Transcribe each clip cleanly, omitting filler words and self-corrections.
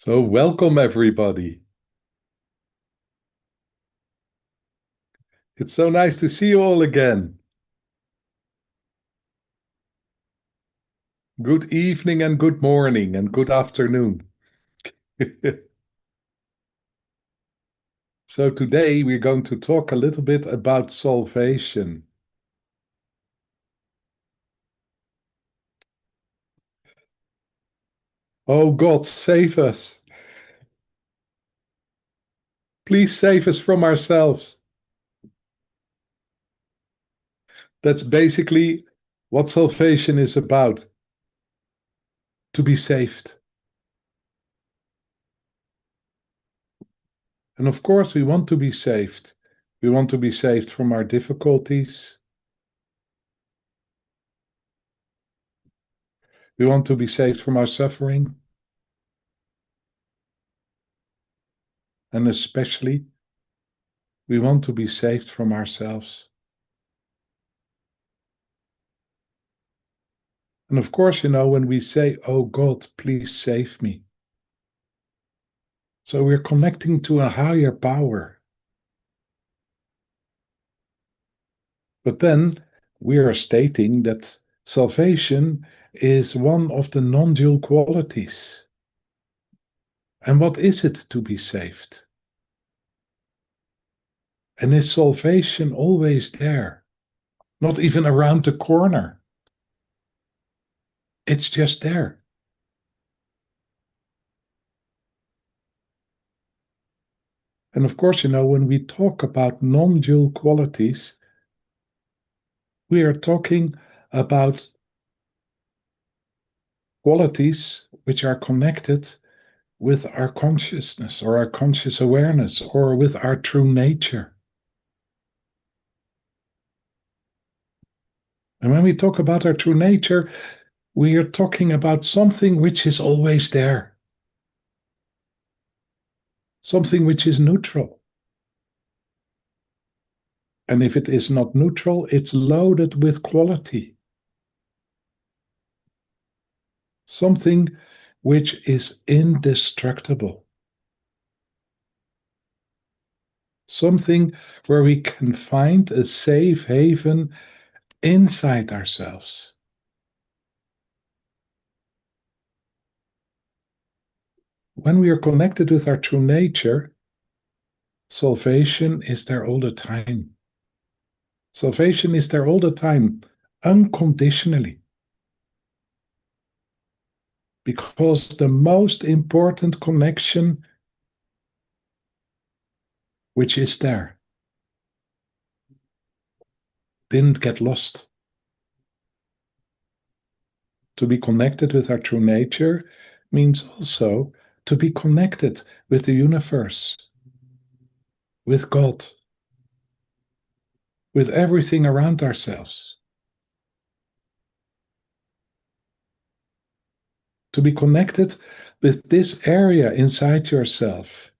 So, welcome everybody. It's so nice to see you all again. Good evening and good morning and good afternoon. So, today we're going to talk a little bit about salvation. Oh God, save us. Please save us from ourselves. That's basically what salvation is about, to be saved. And of course, we want to be saved. We want to be saved from our difficulties. We want to be saved from our suffering. And especially, we want to be saved from ourselves. And of course, when we say, "Oh God, please save me," so we're connecting to a higher power. But then we are stating that salvation is one of the non-dual qualities. And what is it to be saved? And is salvation always there? Not even around the corner. It's just there. And of course, when we talk about non-dual qualities, we are talking about qualities which are connected with our consciousness or our conscious awareness or with our true nature. And when we talk about our true nature, we are talking about something which is always there, something which is neutral. And if it is not neutral, it's loaded with quality. Something which is indestructible. Something where we can find a safe haven inside ourselves. When we are connected with our true nature, salvation is there all the time. Salvation is there all the time, unconditionally. Because the most important connection which is there didn't get lost. To be connected with our true nature means also to be connected with the universe, with God, with everything around ourselves. To be connected with this area inside yourself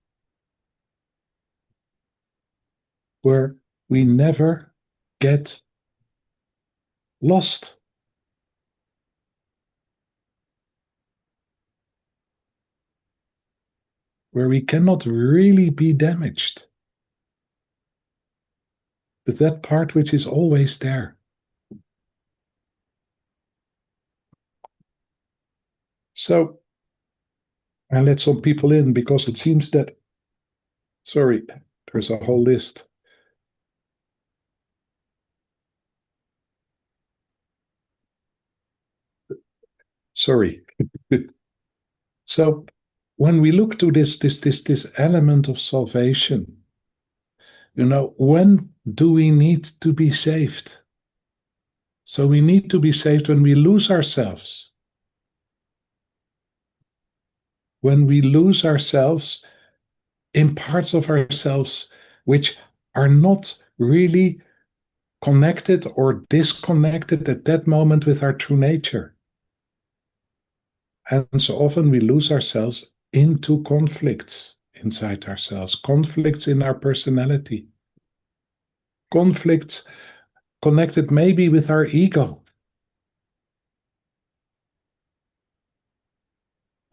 where we never get lost. Where we cannot really be damaged. With that part which is always there. So, I let some people in because it seems that, sorry, there's a whole list. Sorry. So, when we look to this element of salvation, when do we need to be saved? So we need to be saved when we lose ourselves. When we lose ourselves in parts of ourselves which are not really connected or disconnected at that moment with our true nature. And so often we lose ourselves into conflicts inside ourselves, conflicts in our personality, conflicts connected maybe with our ego.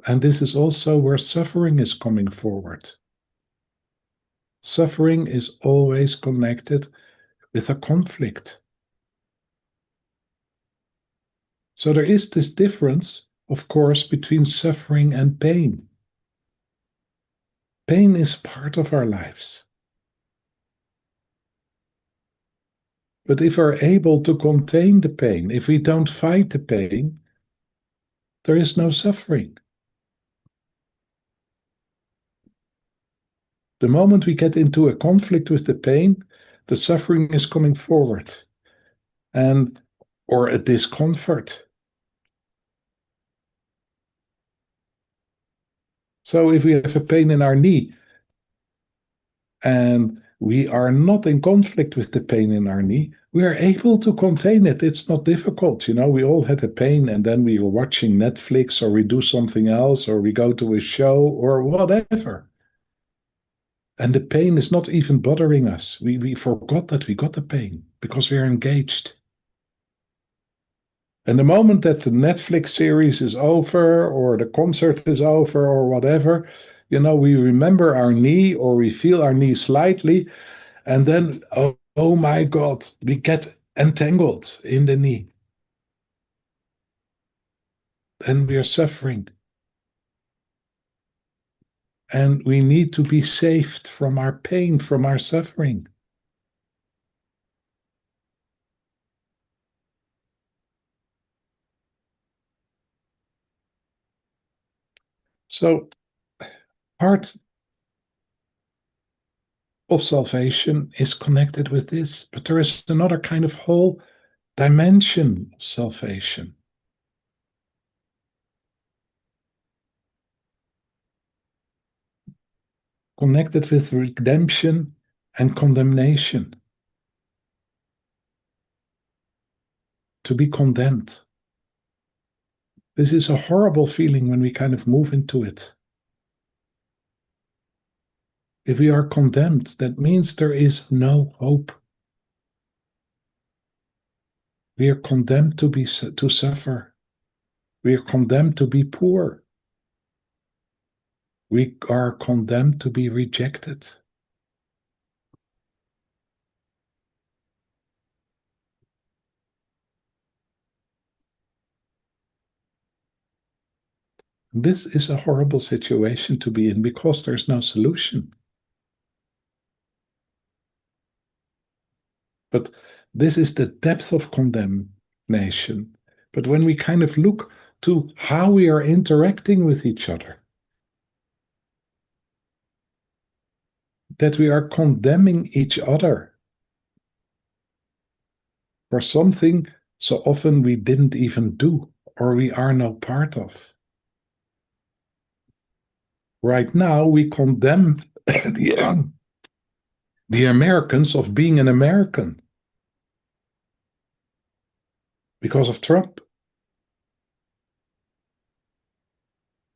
And this is also where suffering is coming forward. Suffering is always connected with a conflict. So there is this difference, of course, between suffering and pain. Pain is part of our lives. But if we're able to contain the pain, if we don't fight the pain, there is no suffering. The moment we get into a conflict with the pain, the suffering is coming forward, and or a discomfort. So if we have a pain in our knee and we are not in conflict with the pain in our knee, we are able to contain it. It's not difficult. We all had a pain and then we were watching Netflix or we do something else or we go to a show or whatever. And the pain is not even bothering us. We forgot that we got the pain because we are engaged. And the moment that the Netflix series is over or the concert is over or whatever, we remember our knee or we feel our knee slightly. And then, oh my God, we get entangled in the knee. And we are suffering. And we need to be saved from our pain, from our suffering. So, part of salvation is connected with this, but there is another kind of whole dimension of salvation. Connected with redemption and condemnation. To be condemned. This is a horrible feeling when we kind of move into it. If we are condemned, that means there is no hope. We are condemned to suffer. We are condemned to be poor. We are condemned to be rejected. This is a horrible situation to be in because there's no solution. But this is the depth of condemnation. But when we kind of look to how we are interacting with each other, that we are condemning each other for something so often we didn't even do or we are no part of. Right now, we condemn the Americans of being an American because of Trump.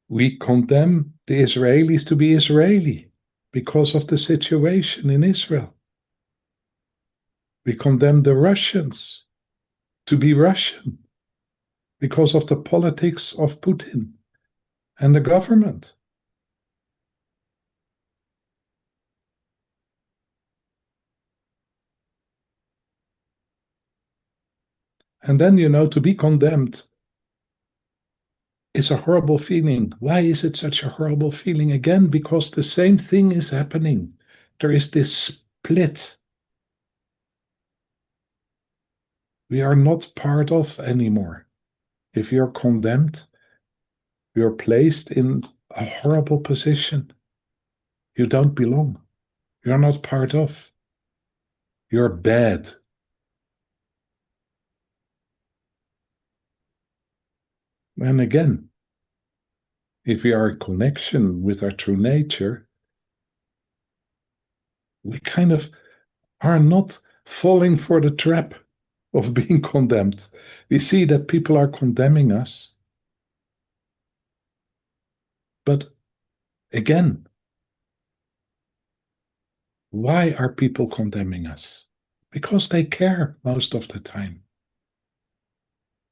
We condemn the Israelis to be Israeli because of the situation in Israel. We condemn the Russians to be Russian because of the politics of Putin and the government. And then, to be condemned is a horrible feeling. Why is it such a horrible feeling? Again, because the same thing is happening. There is this split. We are not part of anymore. If you're condemned, you're placed in a horrible position. You don't belong. You're not part of. You're bad. And again, if we are in connection with our true nature, we kind of are not falling for the trap of being condemned. We see that people are condemning us. But again, why are people condemning us? Because they care most of the time.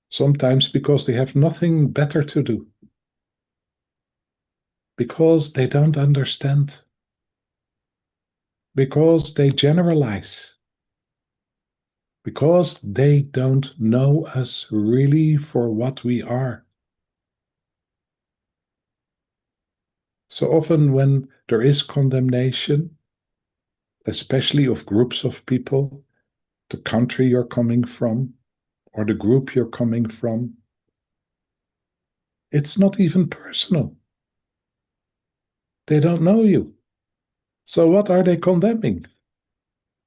Sometimes because they have nothing better to do. because they don't understand, because they generalize, because they don't know us really for what we are. So often, when there is condemnation, especially of groups of people, the country you're coming from, or the group you're coming from, it's not even personal. They don't know you. So, what are they condemning?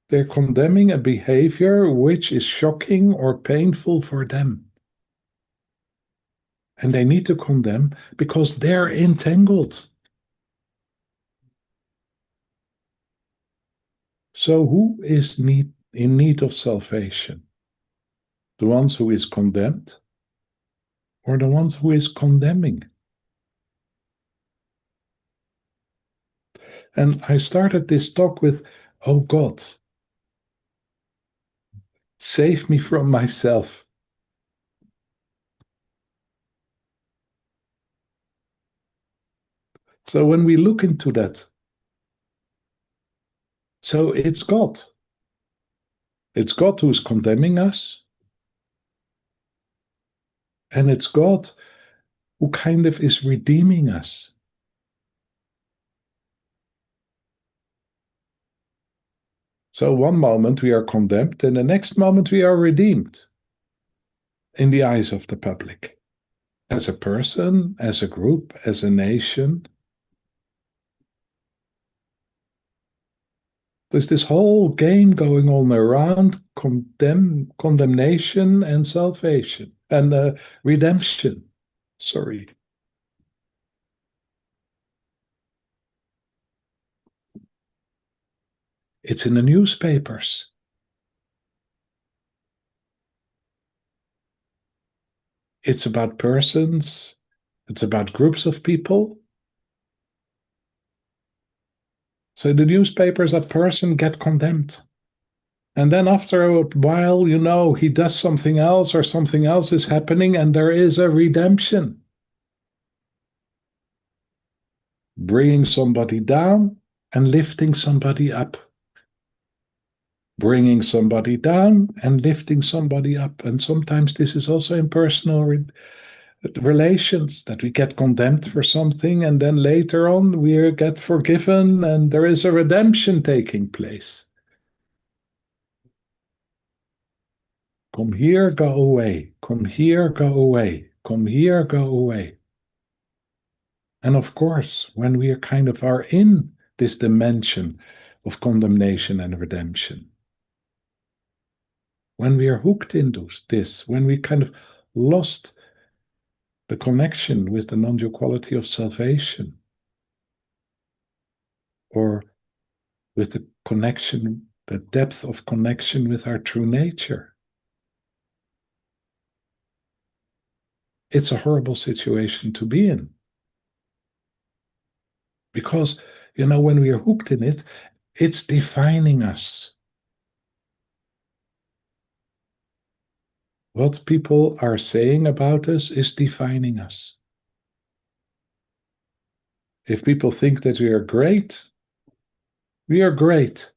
They're condemning a behavior which is shocking or painful for them. And they need to condemn because they're entangled. So, who is in need of salvation? The ones who is condemned or the ones who is condemning? And I started this talk with, oh God, save me from myself. So when we look into that, so it's God. It's God who's condemning us. And it's God who kind of is redeeming us. So one moment we are condemned, and the next moment we are redeemed in the eyes of the public. As a person, as a group, as a nation. There's this whole game going on around condemnation and salvation and redemption. Sorry. It's in the newspapers. It's about persons. It's about groups of people. So the newspapers, a person get condemned. And then after a while, he does something else or something else is happening and there is a redemption. Bringing somebody down and lifting somebody up. Bringing somebody down and lifting somebody up. And sometimes this is also in personal relations, that we get condemned for something and then later on we get forgiven and there is a redemption taking place. Come here, go away. Come here, go away. Come here, go away. And of course, when we are in this dimension of condemnation and redemption, when we are hooked into this, when we kind of lost the connection with the non-dual quality of salvation, or with the connection, the depth of connection with our true nature, it's a horrible situation to be in. Because, when we are hooked in it, it's defining us. What people are saying about us is defining us. If people think that we are great, we are great.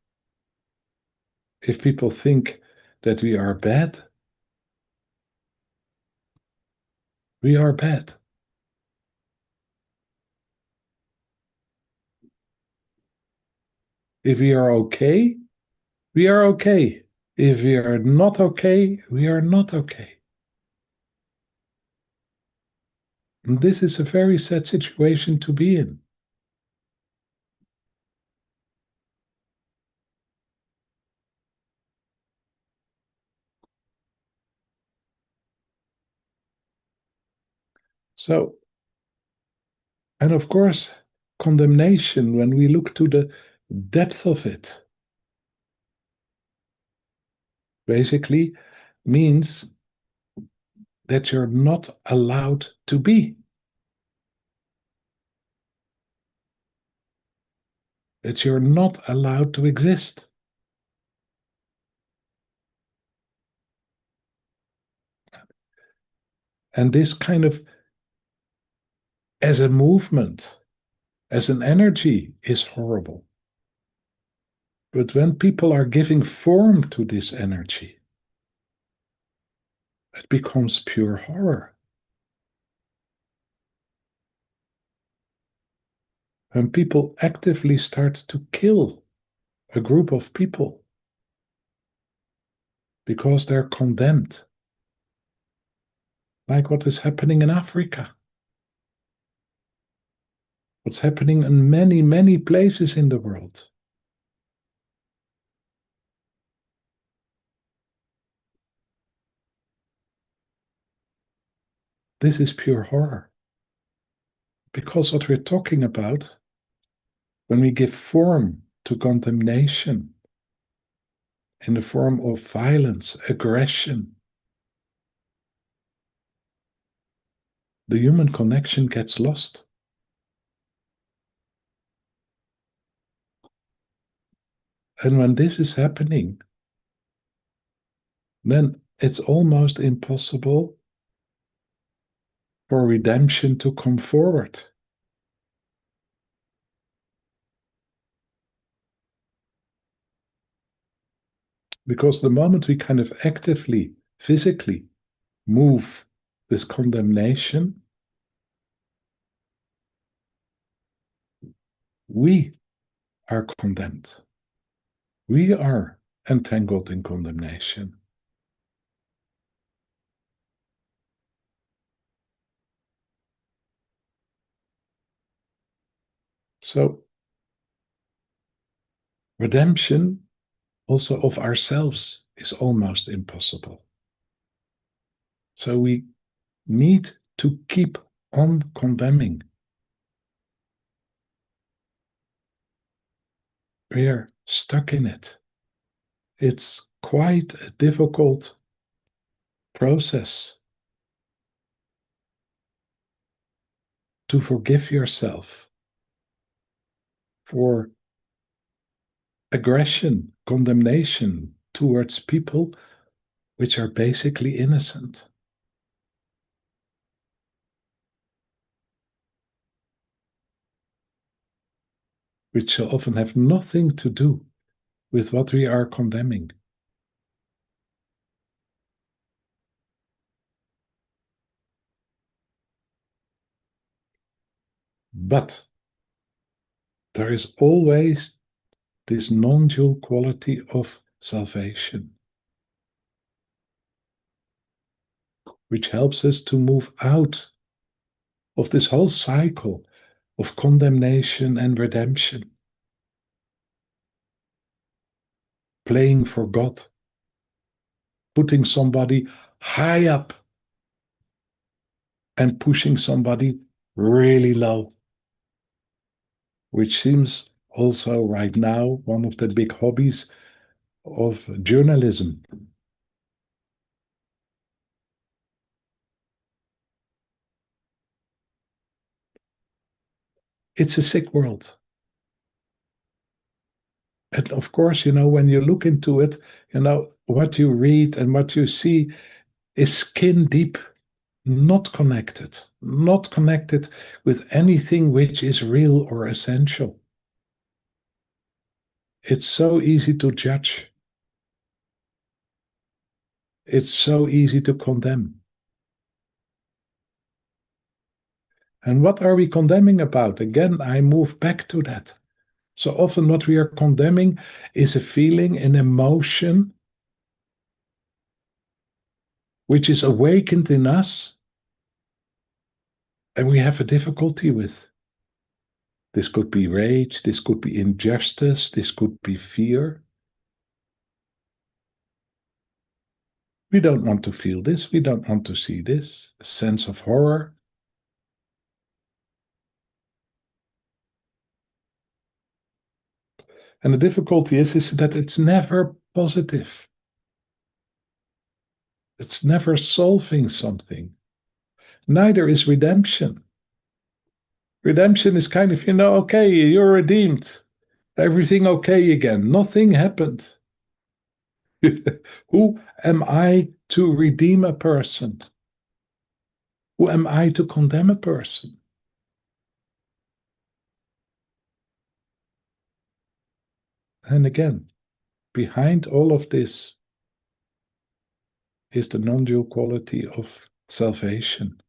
If people think that we are bad, we are bad. If we are okay, we are okay. If we are not okay, we are not okay. And this is a very sad situation to be in. So, and of course, condemnation, when we look to the depth of it, basically means that you're not allowed to be. That you're not allowed to exist. And this kind of, as a movement, as an energy is horrible. But when people are giving form to this energy, it becomes pure horror. When people actively start to kill a group of people because they're condemned, like what is happening in Africa, what's happening in many, many places in the world. This is pure horror. Because what we're talking about, when we give form to condemnation in the form of violence, aggression, the human connection gets lost. And when this is happening, then it's almost impossible for redemption to come forward. Because the moment we kind of actively, physically move with condemnation, we are condemned. We are entangled in condemnation. So, redemption also of ourselves is almost impossible. So, we need to keep on condemning. We are stuck in it. It's quite a difficult process to forgive yourself for aggression, condemnation towards people which are basically innocent. Which so often have nothing to do with what we are condemning. But there is always this non-dual quality of salvation, which helps us to move out of this whole cycle of condemnation and redemption, playing for God, putting somebody high up and pushing somebody really low, which seems also right now one of the big hobbies of journalism. It's a sick world. And of course, when you look into it, what you read and what you see is skin deep, not connected with anything which is real or essential. It's so easy to judge. It's so easy to condemn. And what are we condemning about? Again, I move back to that. So often what we are condemning is a feeling, an emotion, which is awakened in us and we have a difficulty with. This could be rage, this could be injustice, this could be fear. We don't want to feel this, we don't want to see this, a sense of horror. And the difficulty is that it's never positive. It's never solving something. Neither is redemption. Redemption is kind of, okay, you're redeemed. Everything okay again. Nothing happened. Who am I to redeem a person? Who am I to condemn a person? And again, behind all of this is the non-dual quality of salvation.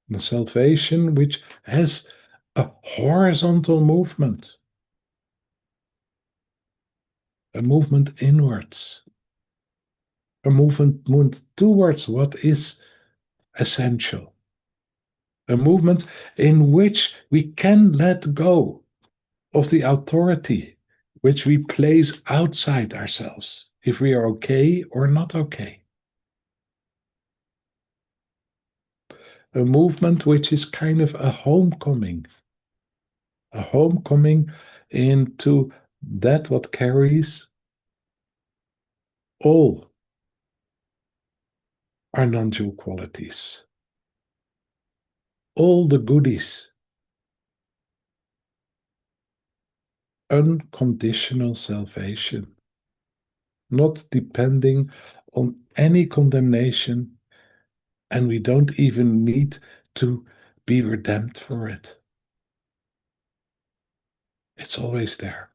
The salvation which has a horizontal movement, a movement inwards, a movement towards what is essential, a movement in which we can let go of the authority which we place outside ourselves, if we are okay or not okay. A movement which is kind of a homecoming into that what carries all our non-dual qualities, all the goodies, unconditional salvation, not depending on any condemnation, and we don't even need to be redeemed for it. It's always there.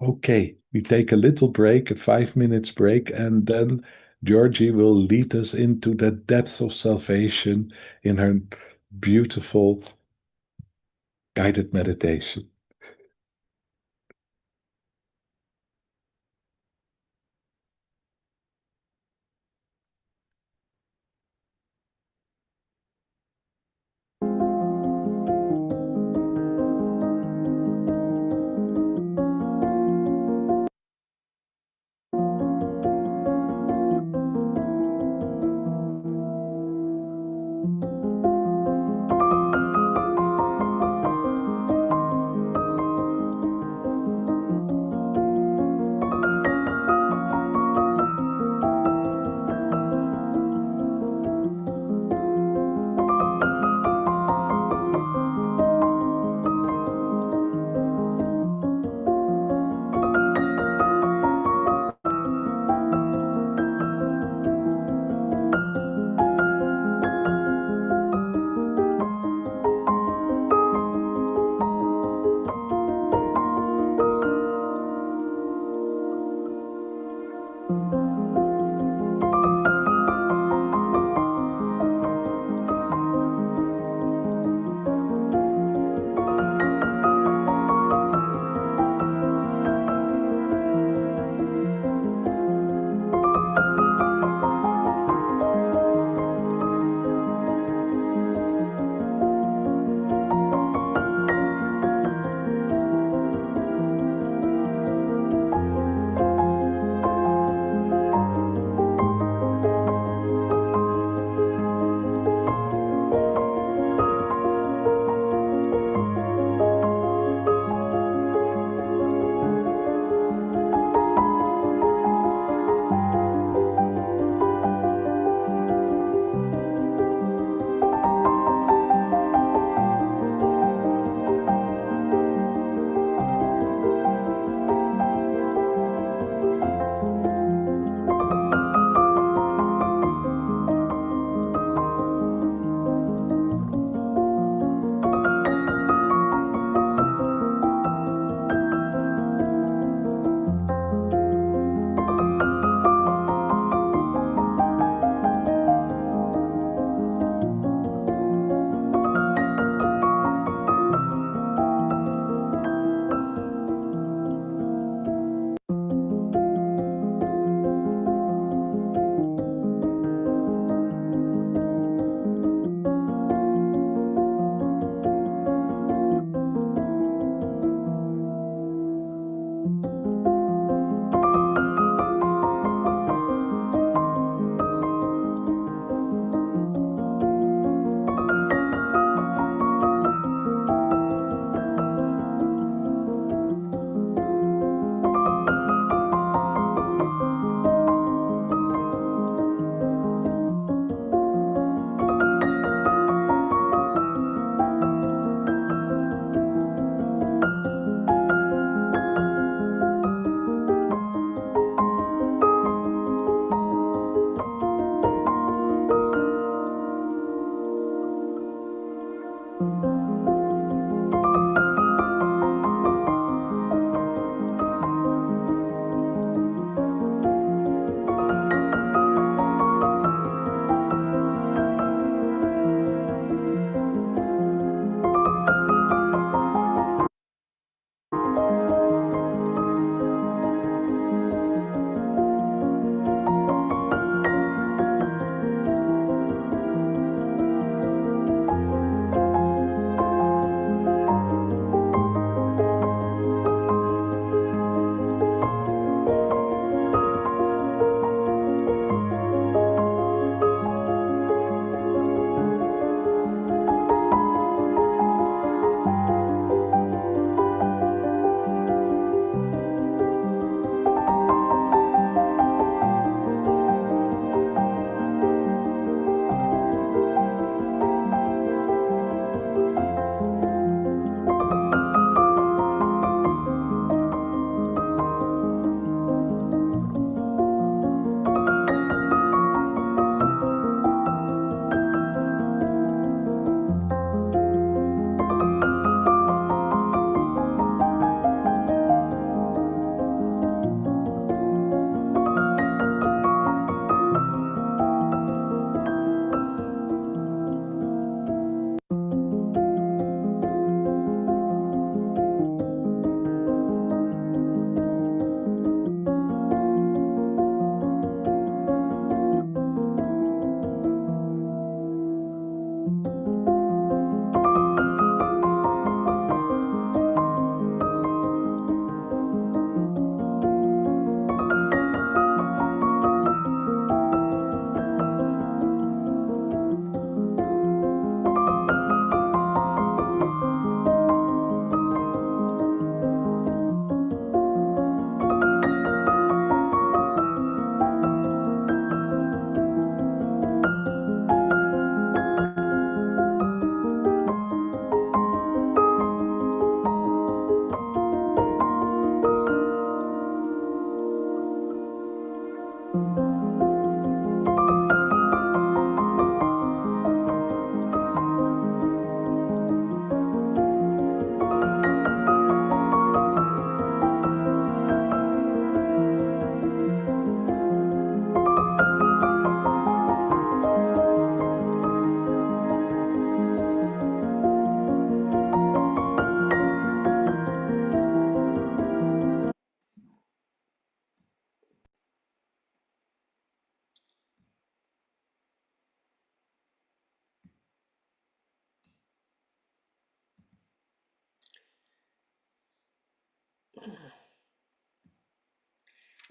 Okay, we take a little break, a 5 minutes break, and then Georgie will lead us into the depths of salvation in her beautiful guided meditation.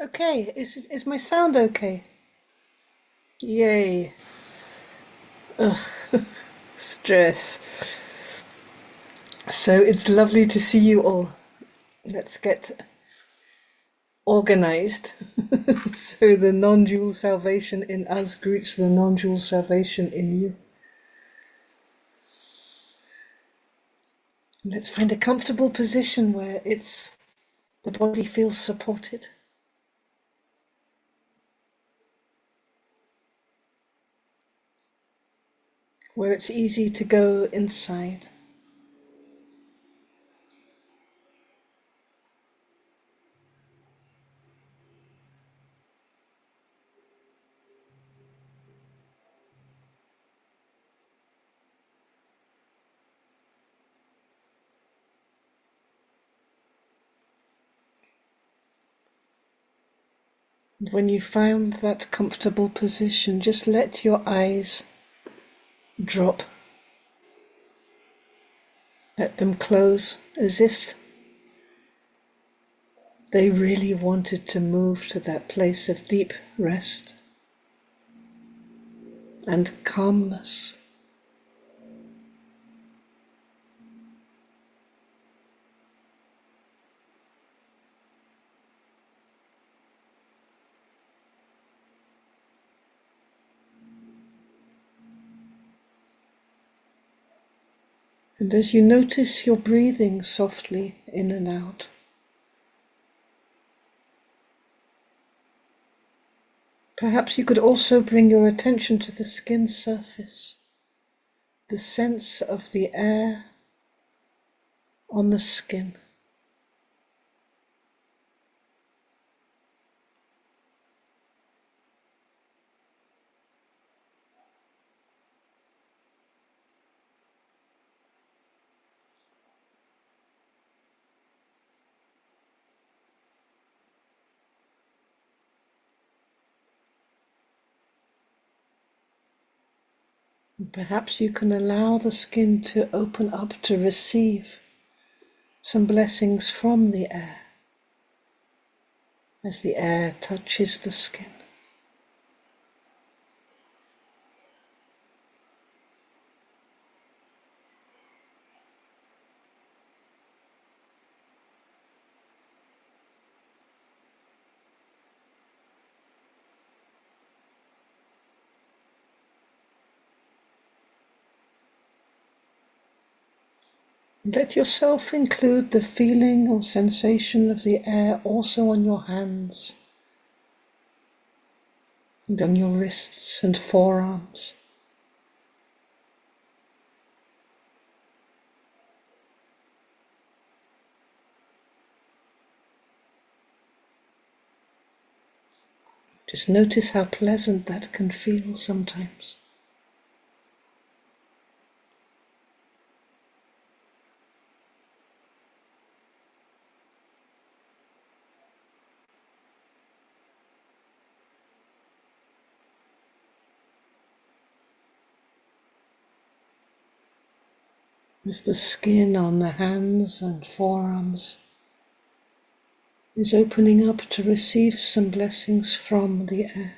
Okay, is my sound okay? Yay. Ugh, stress. So it's lovely to see you all. Let's get organized. So the non-dual salvation in us greets the non-dual salvation in you. Let's find a comfortable position where the body feels supported. Where it's easy to go inside. And when you found that comfortable position, just let your eyes drop. Let them close as if they really wanted to move to that place of deep rest and calmness. And as you notice your breathing softly in and out, perhaps you could also bring your attention to the skin surface, the sense of the air on the skin. And perhaps you can allow the skin to open up to receive some blessings from the air as the air touches the skin. Let yourself include the feeling or sensation of the air also on your hands and on your wrists and forearms. Just notice how pleasant that can feel sometimes. As the skin on the hands and forearms is opening up to receive some blessings from the air.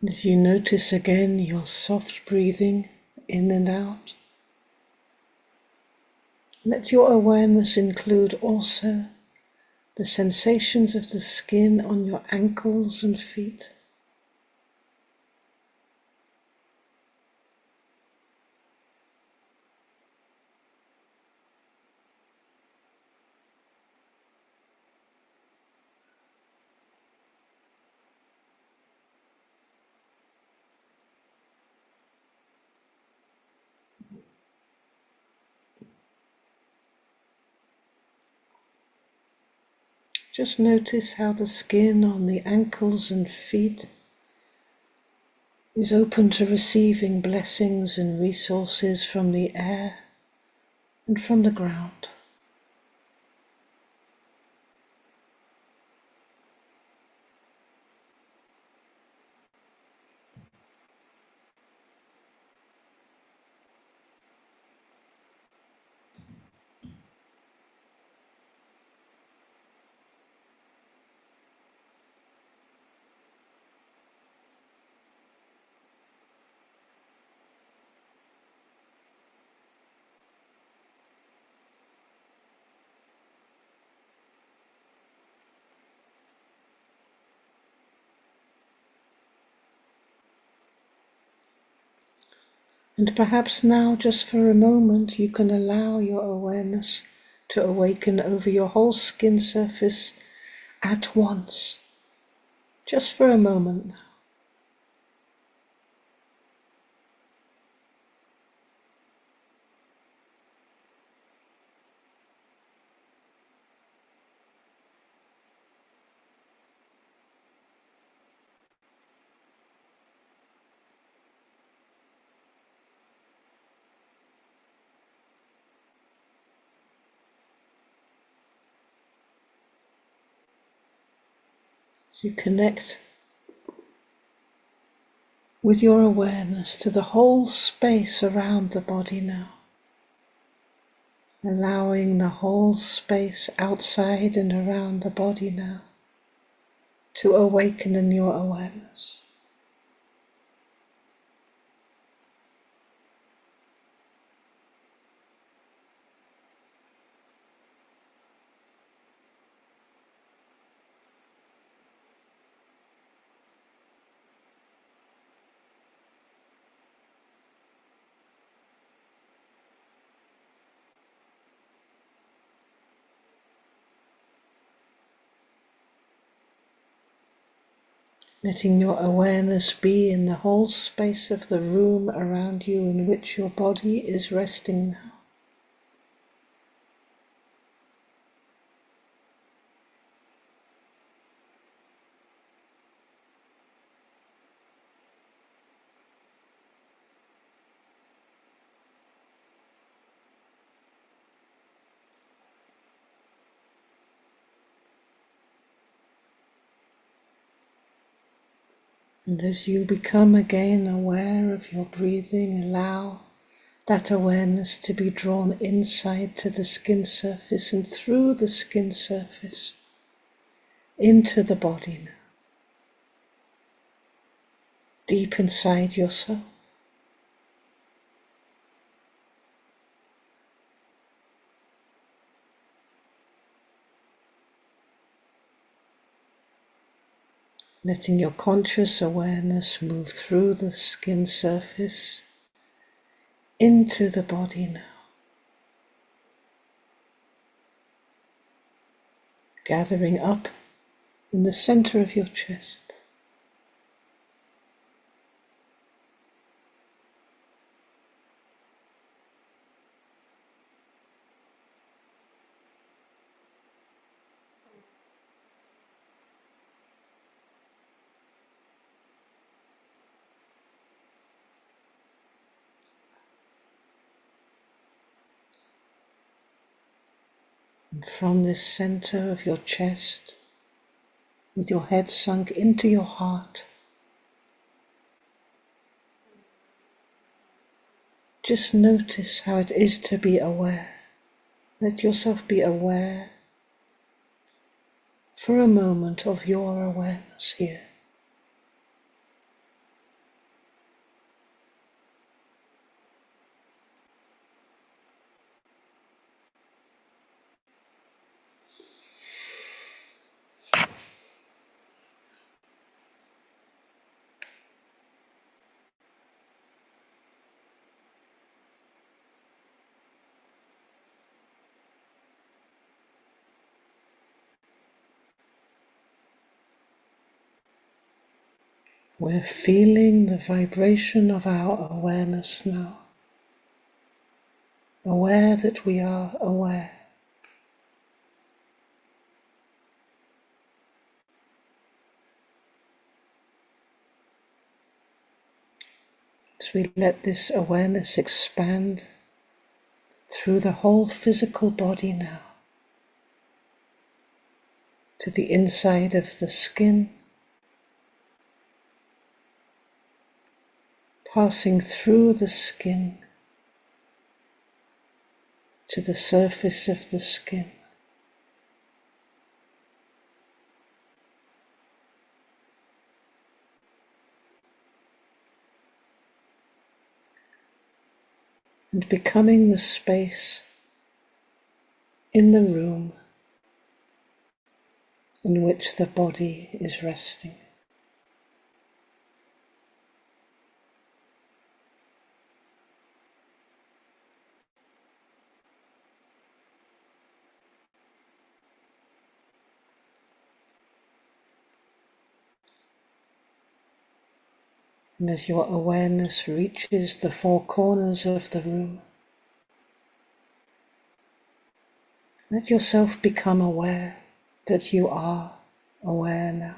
As you notice again your soft breathing in and out, let your awareness include also the sensations of the skin on your ankles and feet. Just notice how the skin on the ankles and feet is open to receiving blessings and resources from the air and from the ground. And perhaps now, just for a moment, you can allow your awareness to awaken over your whole skin surface at once, just for a moment now. You connect with your awareness to the whole space around the body now, allowing the whole space outside and around the body now to awaken in your awareness. Letting your awareness be in the whole space of the room around you in which your body is resting now. And as you become again aware of your breathing, allow that awareness to be drawn inside to the skin surface and through the skin surface into the body now, deep inside yourself. Letting your conscious awareness move through the skin surface into the body now, gathering up in the center of your chest. And from this center of your chest, with your head sunk into your heart, just notice how it is to be aware. Let yourself be aware for a moment of your awareness here. We're feeling the vibration of our awareness now, aware that we are aware. As we let this awareness expand through the whole physical body now, to the inside of the skin, passing through the skin to the surface of the skin. And becoming the space in the room in which the body is resting. And as your awareness reaches the four corners of the room, let yourself become aware that you are aware now.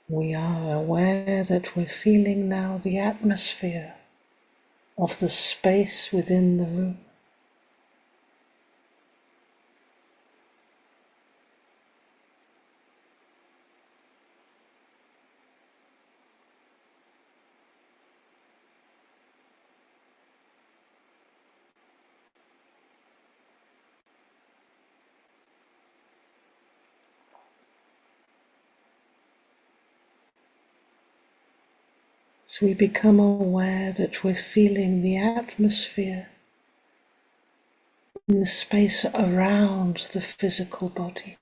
We are aware that we're feeling now the atmosphere of the space within the room. So we become aware that we're feeling the atmosphere in the space around the physical body.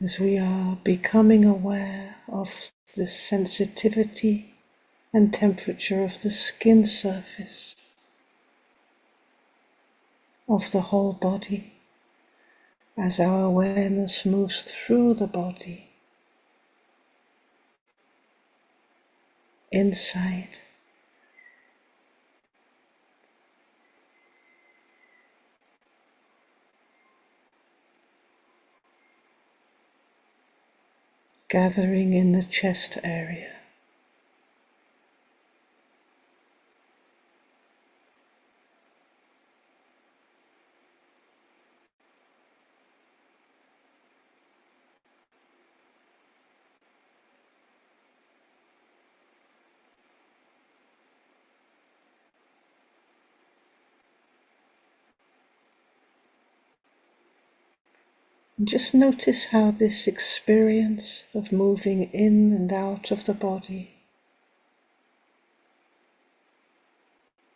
As we are becoming aware of the sensitivity and temperature of the skin surface of the whole body, as our awareness moves through the body, inside, gathering in the chest area. And just notice how this experience of moving in and out of the body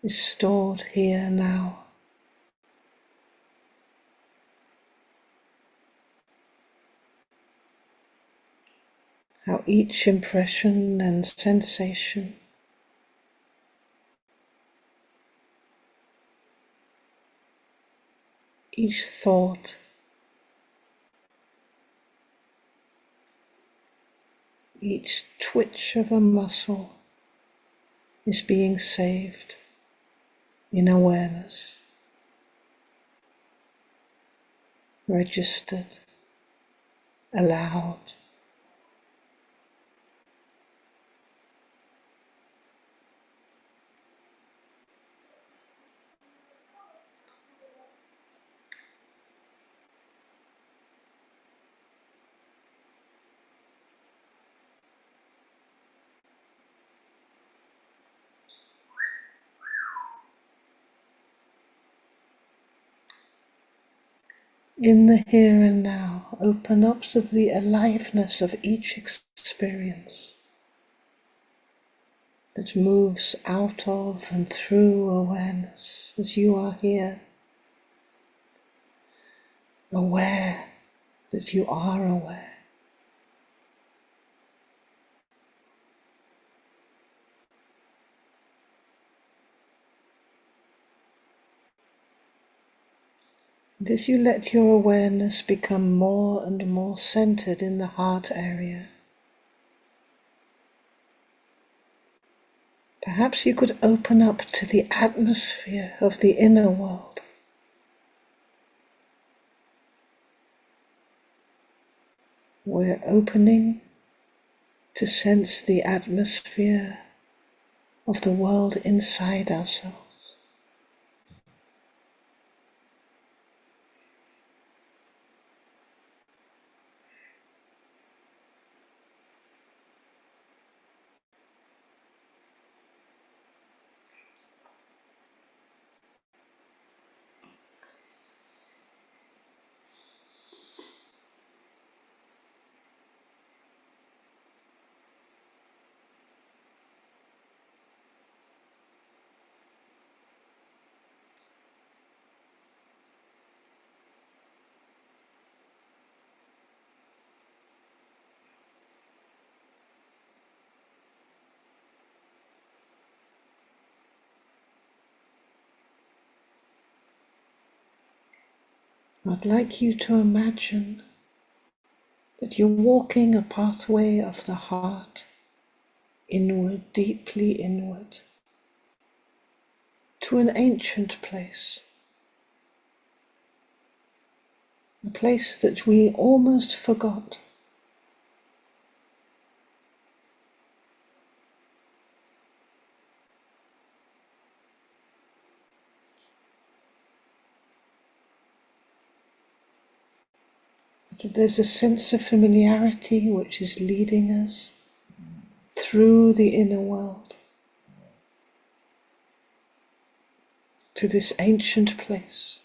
is stored here now. How each impression and sensation, each thought, each twitch of a muscle is being saved in awareness, registered, allowed. In the here and now, open up to the aliveness of each experience that moves out of and through awareness as you are here, aware that you are aware. And as you let your awareness become more and more centered in the heart area, perhaps you could open up to the atmosphere of the inner world. We're opening to sense the atmosphere of the world inside ourselves. I'd like you to imagine that you're walking a pathway of the heart, inward, deeply inward, to an ancient place, a place that we almost forgot. There's a sense of familiarity which is leading us through the inner world to this ancient place.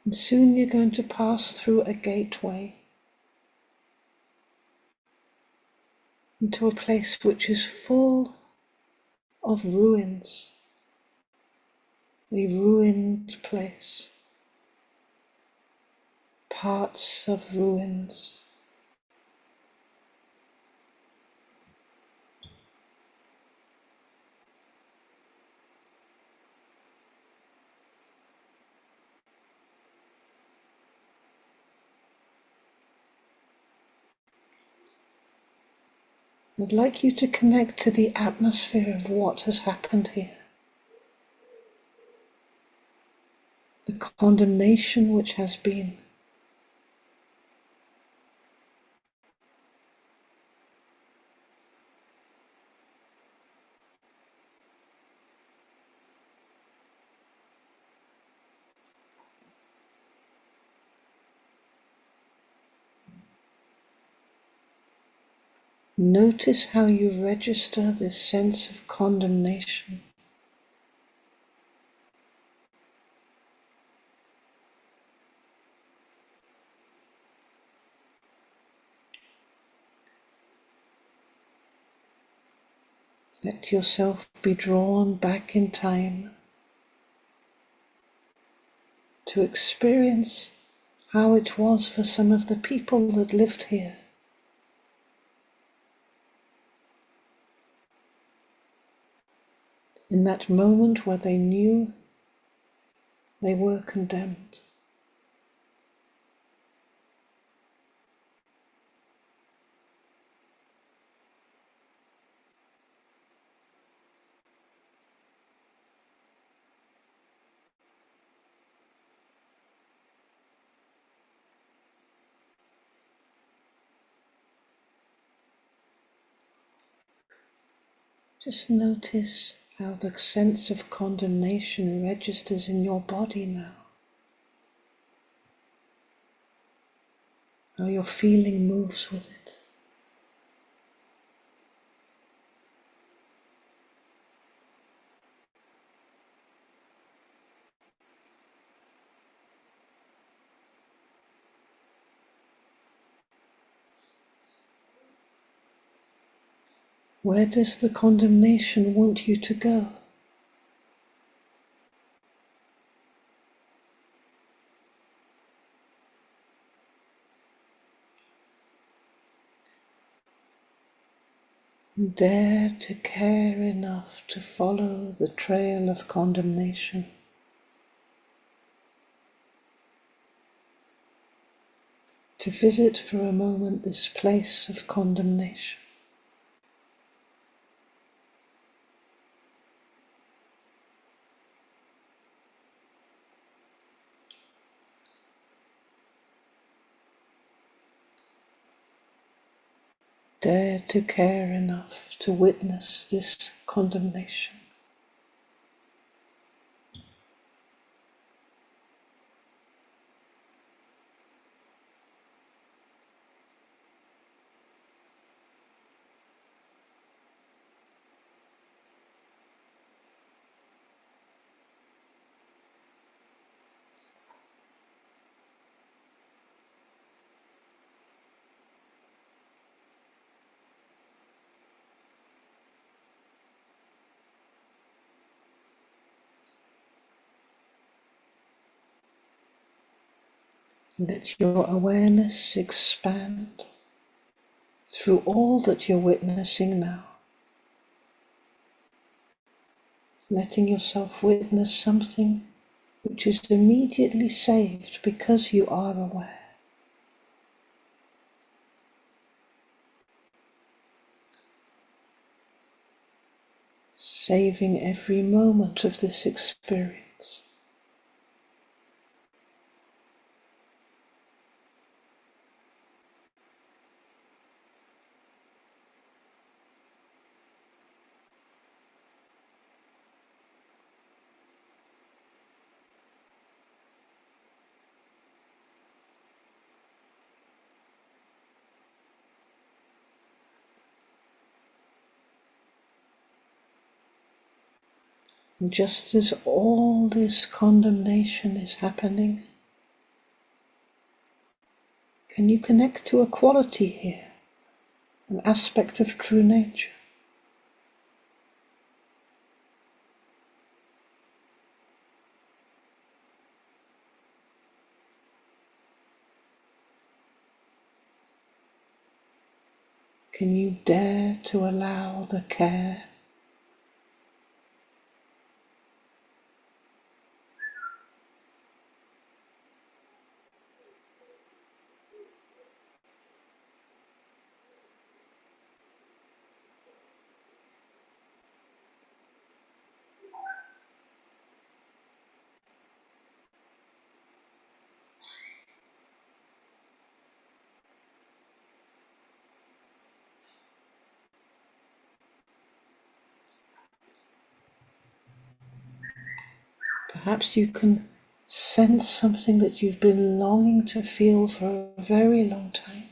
And soon you're going to pass through a gateway into a place which is full of ruins, a ruined place, parts of ruins. I'd like you to connect to the atmosphere of what has happened here. The condemnation which has been. Notice how you register this sense of condemnation. Let yourself be drawn back in time to experience how it was for some of the people that lived here. In that moment where they knew they were condemned. Just notice how the sense of condemnation registers in your body now. How your feeling moves with it. Where does the condemnation want you to go? Dare to care enough to follow the trail of condemnation. To visit for a moment this place of condemnation. Dare to care enough to witness this condemnation. Let your awareness expand through all that you're witnessing now. Letting yourself witness something which is immediately saved because you are aware. Saving every moment of this experience. And just as all this condemnation is happening, can you connect to a quality here, an aspect of true nature? Can you dare to allow the care Perhaps you can sense something that you've been longing to feel for a very long time.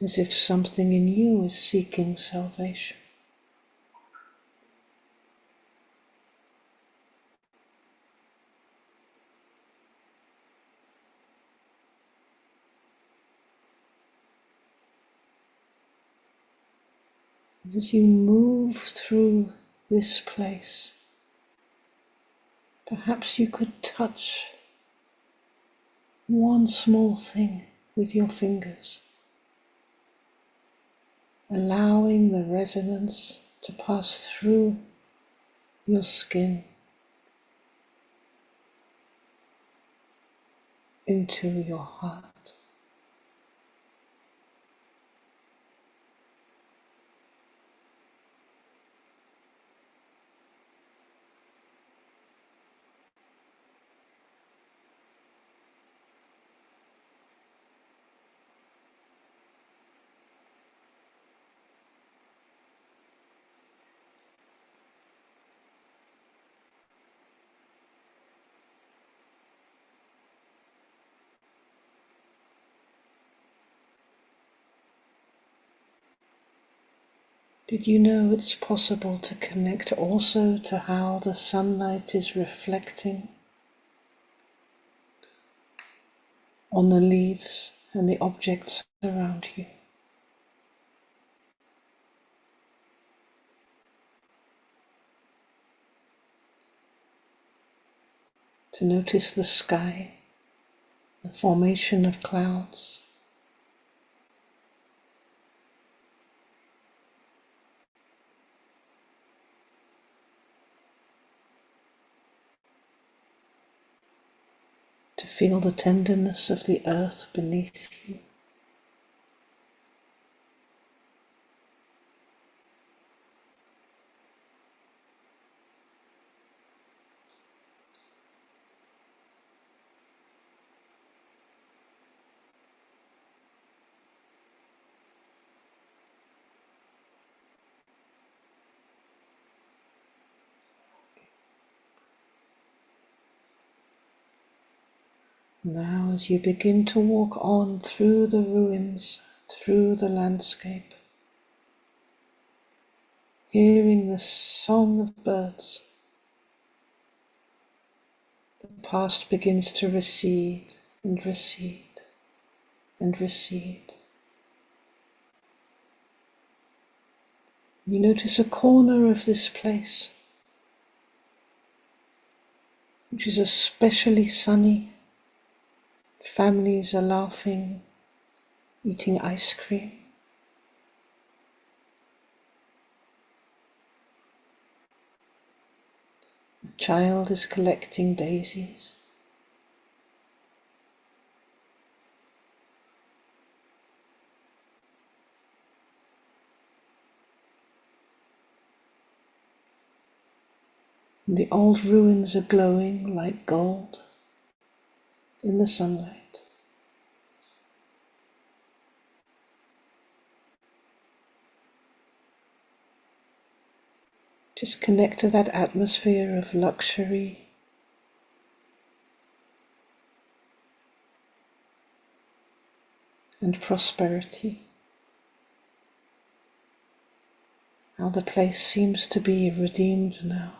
As if something in you is seeking salvation. As you move through this place, perhaps you could touch one small thing with your fingers, allowing the resonance to pass through your skin into your heart. Did you know it's possible to connect also to how the sunlight is reflecting on the leaves and the objects around you? To notice the sky, the formation of clouds, to feel the tenderness of the earth beneath you. Now, as you begin to walk on through the ruins, through the landscape, hearing the song of birds, the past begins to recede and recede and recede. You notice a corner of this place, which is especially sunny. Families are laughing, eating ice cream. A child is collecting daisies. And the old ruins are glowing like gold in the sunlight. Just connect to that atmosphere of luxury, and prosperity. How the place seems to be redeemed now.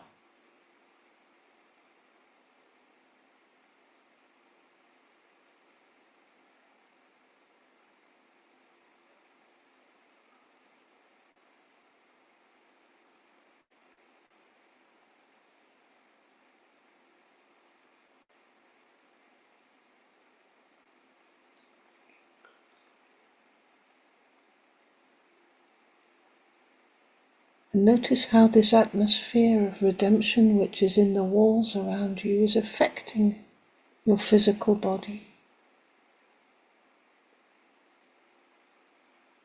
And notice how this atmosphere of redemption, which is in the walls around you, is affecting your physical body,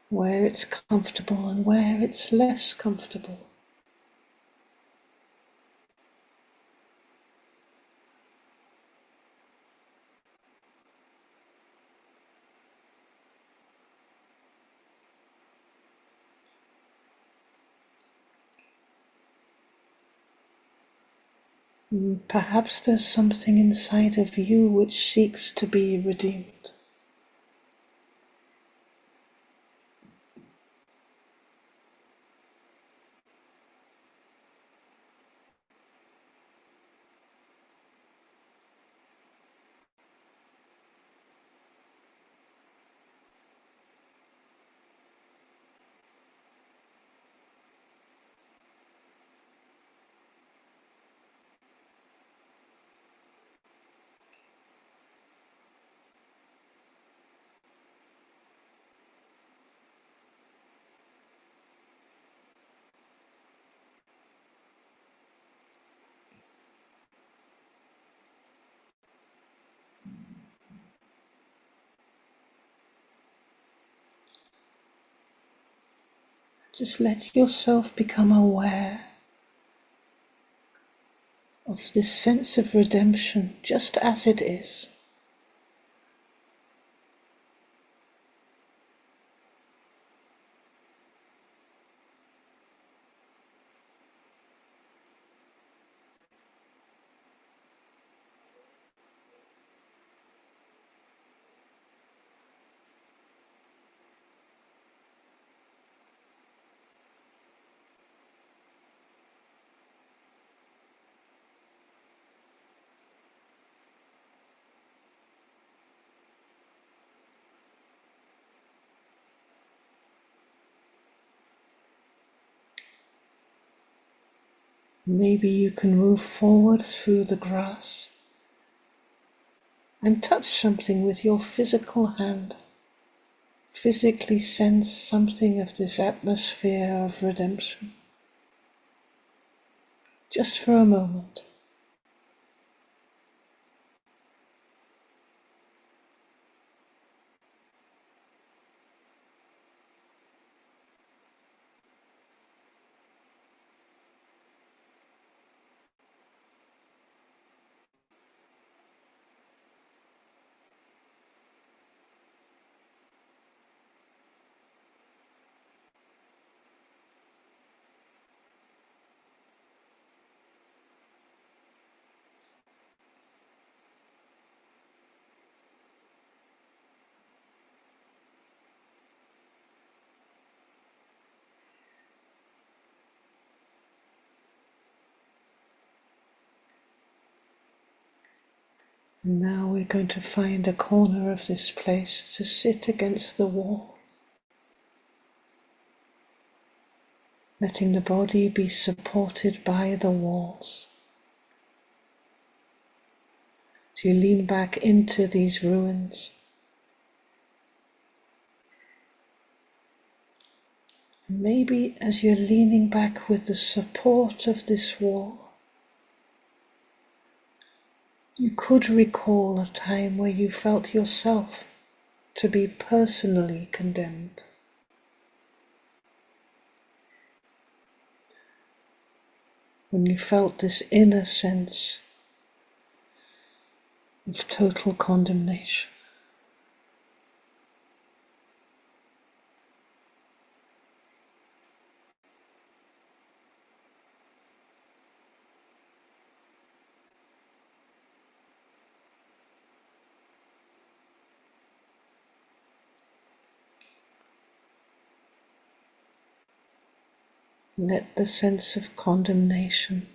where it's comfortable and where it's less comfortable. Perhaps there's something inside of you which seeks to be redeemed. Just let yourself become aware of this sense of redemption just as it is. Maybe you can move forward through the grass and touch something with your physical hand. Physically sense something of this atmosphere of redemption. Just for a moment. And now we're going to find a corner of this place to sit against the wall, letting the body be supported by the walls. So you lean back into these ruins. And maybe as you're leaning back with the support of this wall, you could recall a time where you felt yourself to be personally condemned. When you felt this inner sense of total condemnation. Let the sense of condemnation,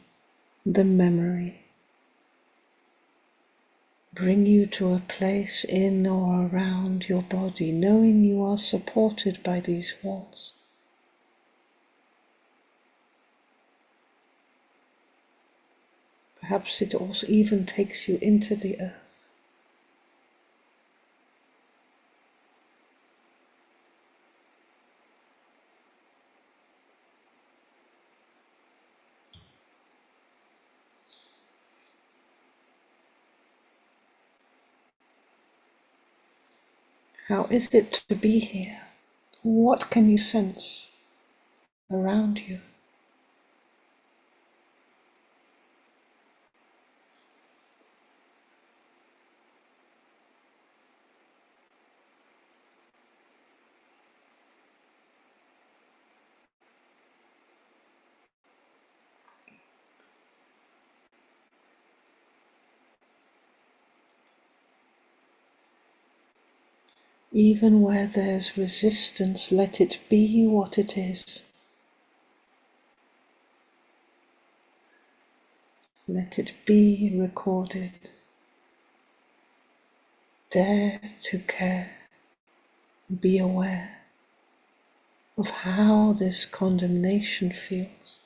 the memory, bring you to a place in or around your body, knowing you are supported by these walls. Perhaps it also even takes you into the earth. How is it to be here? What can you sense around you? Even where there's resistance, let it be what it is. Let it be recorded. Dare to care. Be aware of how this condemnation feels.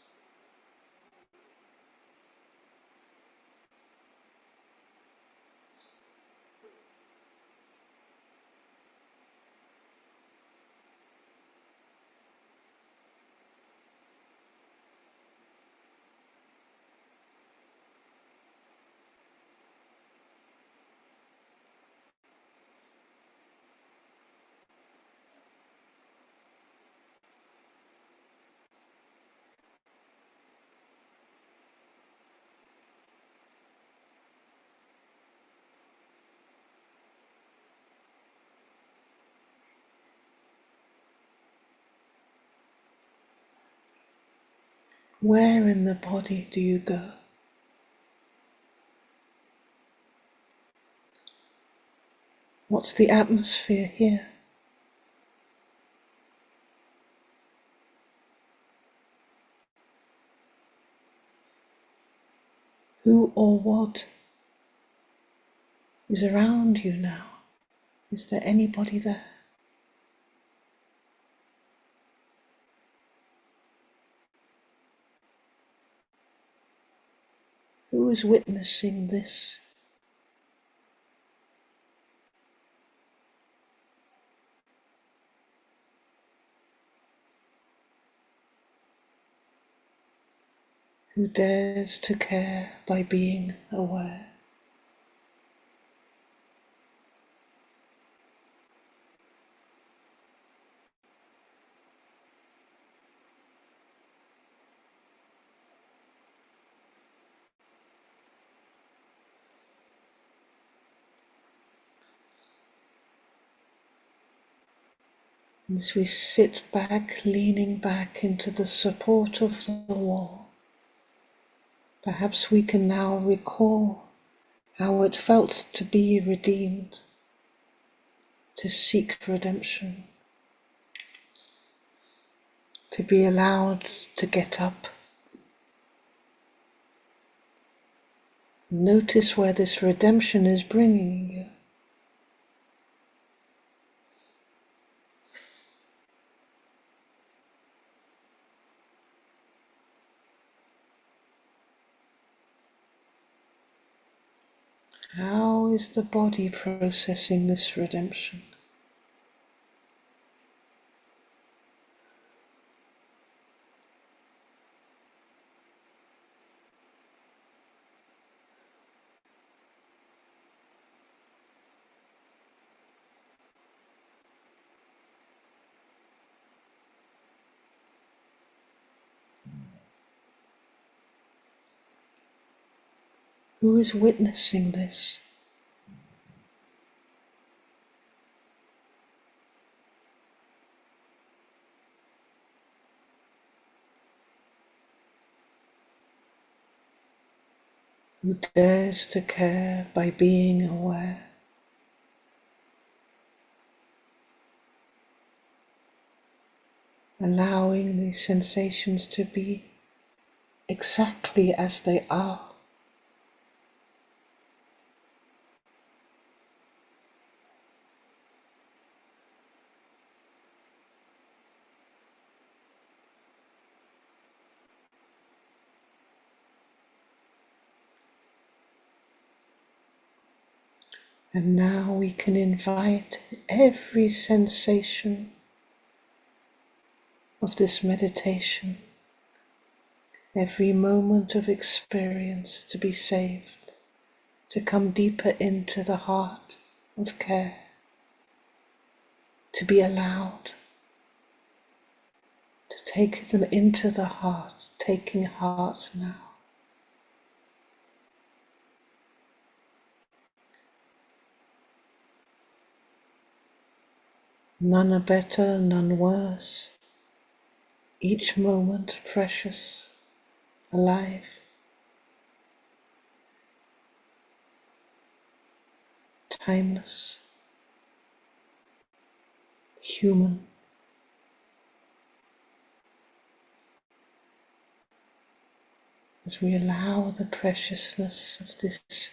Where in the body do you go? What's the atmosphere here? Who or what is around you now? Is there anybody there? is witnessing this? Who dares to care by being aware? As we sit back, leaning back into the support of the wall, perhaps we can now recall how it felt to be redeemed, to seek redemption, to be allowed to get up. Notice where this redemption is bringing you. How is the body processing this redemption? Who is witnessing this? Who dares to care by being aware? Allowing these sensations to be exactly as they are. And now we can invite every sensation of this meditation, every moment of experience to be saved, to come deeper into the heart of care, to be allowed to take them into the heart, taking heart now. None are better, none worse. Each moment precious, alive, timeless, human. As we allow the preciousness of this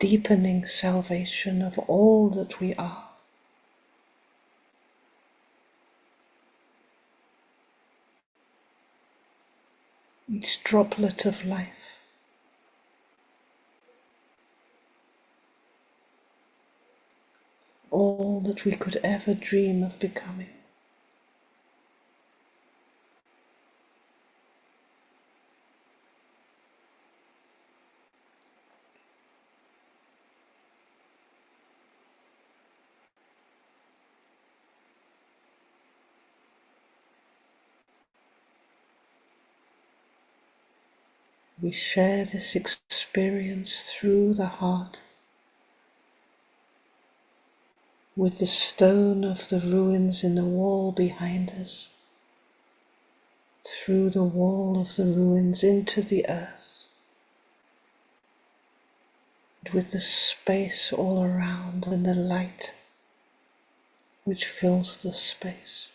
deepening salvation of all that we are. Each droplet of life, all that we could ever dream of becoming. We share this experience through the heart with the stone of the ruins in the wall behind us, through the wall of the ruins into the earth, and with the space all around and the light which fills the space.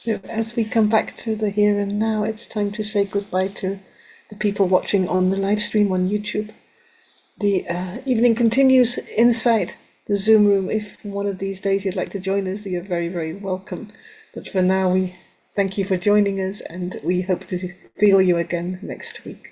So as we come back to the here and now, it's time to say goodbye to the people watching on the live stream on YouTube. The evening continues inside the Zoom room. If one of these days you'd like to join us, you're very, very welcome. But for now, we thank you for joining us, and we hope to feel you again next week.